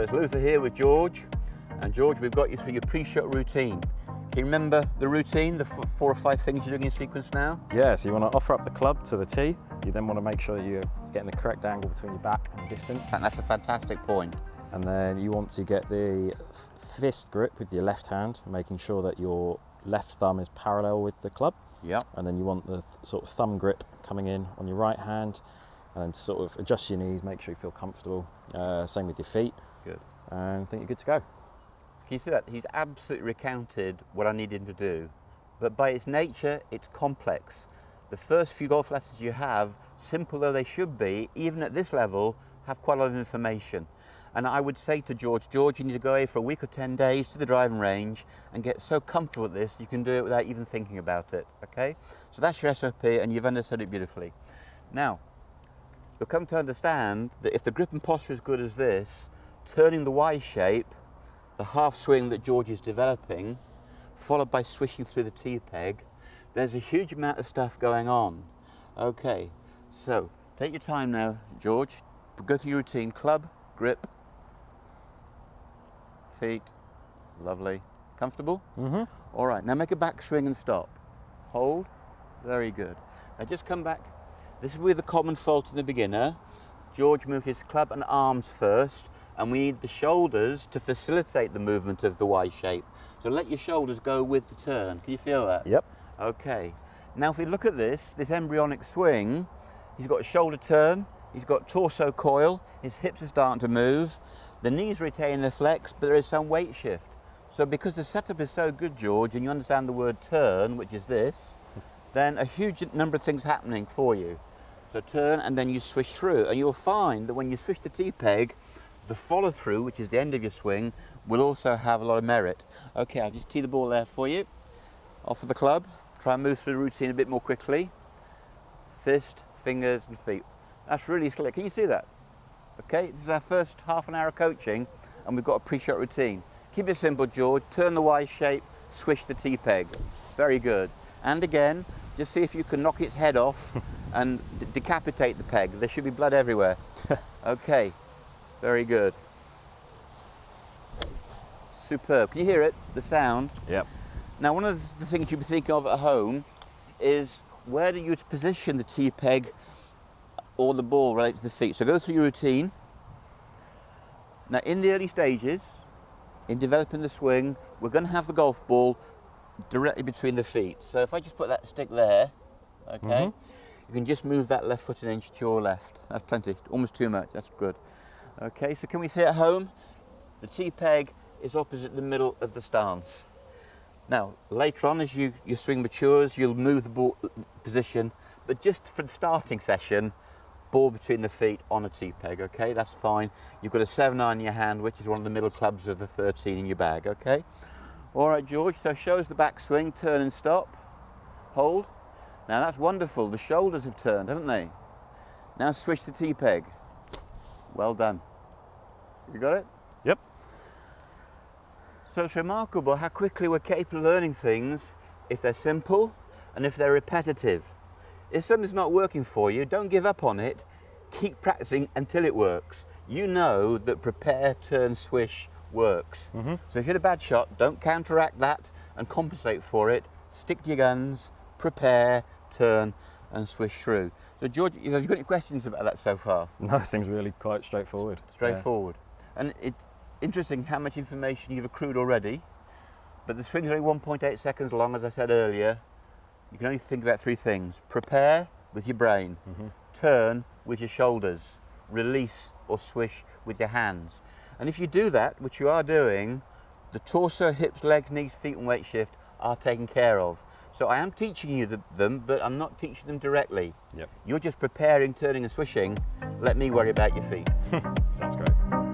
So it's Luther here with George, and George, we've got you through your pre-shot routine. Can you remember the routine, the 4 or 5 things you're doing in sequence now? Yeah, so you want to offer up the club to the tee. You then want to make sure that you're getting the correct angle between your back and distance. And that's a fantastic point. And then you want to get the fist grip with your left hand, making sure that your left thumb is parallel with the club. Yep. And then you want the sort of thumb grip coming in on your right hand, and to sort of adjust your knees, make sure you feel comfortable. Same with your feet. Good. And I think you're good to go. Can you see that? He's absolutely recounted what I need him to do. But by its nature, it's complex. The first few golf lessons you have, simple though they should be, even at this level, have quite a lot of information. And I would say to George, you need to go away for a week or 10 days to the driving range and get so comfortable with this, you can do it without even thinking about it, okay? So that's your SOP, and you've understood it beautifully. Now, you'll come to understand that if the grip and posture is good as this, turning the Y shape, the half swing that George is developing, followed by swishing through the tee peg, there's a huge amount of stuff going on. Okay, so take your time now, George. Go through your routine. Club, grip, feet, lovely. Comfortable? Mm-hmm. All right, now make a back swing and stop. Hold, very good. Now just come back. This is with the common fault in the beginner. George moved his club and arms first, and we need the shoulders to facilitate the movement of the Y shape. So let your shoulders go with the turn. Can you feel that? Yep. Okay. Now if we look at this embryonic swing, he's got a shoulder turn, he's got torso coil, his hips are starting to move, the knees retain their flex, but there is some weight shift. So because the setup is so good, George, and you understand the word turn, which is this, then a huge number of things happening for you. So turn, and then you swish through, and you'll find that when you swish the tee peg, the follow through, which is the end of your swing, will also have a lot of merit. Okay, I'll just tee the ball there for you. Off of the club, try and move through the routine a bit more quickly. Fist, fingers and feet. That's really slick. Can you see that? Okay, this is our first half an hour of coaching, and we've got a pre-shot routine. Keep it simple, George. Turn the Y shape, swish the tee peg. Very good. And again, just see if you can knock its head off and decapitate the peg. There should be blood everywhere. Okay, very good. Superb. Can you hear it? The sound? Yep. Now, one of the things you'd be thinking of at home is where do you position the tee peg or the ball related to the feet. So go through your routine. Now, in the early stages, in developing the swing, we're going to have the golf ball directly between the feet. So if I just put that stick there, okay, you can just move that left foot an inch to your left. That's plenty, almost too much, that's good. Okay, so can we see at home? The tee peg is opposite the middle of the stance. Now, later on, as your swing matures, you'll move the ball position, but just for the starting session, ball between the feet on a tee peg, okay? That's fine. You've got a 7-iron in your hand, which is one of the middle clubs of the 13 in your bag, okay? All right, George, so show us the backswing, turn and stop, hold. Now that's wonderful, the shoulders have turned, haven't they? Now switch the tee peg. Well done. You got it? Yep. So it's remarkable how quickly we're capable of learning things if they're simple and if they're repetitive. If something's not working for you, don't give up on it. Keep practicing until it works. You know that prepare, turn, swish works. So if you hit a bad shot, don't counteract that and compensate for it. Stick to your guns, prepare, turn and swish through. So George, have you got any questions about that so far? No, it seems really quite straightforward. Straightforward. Yeah. And it's interesting how much information you've accrued already, but the swing's only 1.8 seconds long, as I said earlier. You can only think about 3 things. Prepare with your brain, turn with your shoulders, release or swish with your hands. And if you do that, which you are doing, the torso, hips, legs, knees, feet and weight shift are taken care of. So I am teaching you them, but I'm not teaching them directly. Yep. You're just preparing, turning and swishing. Let me worry about your feet. Sounds great.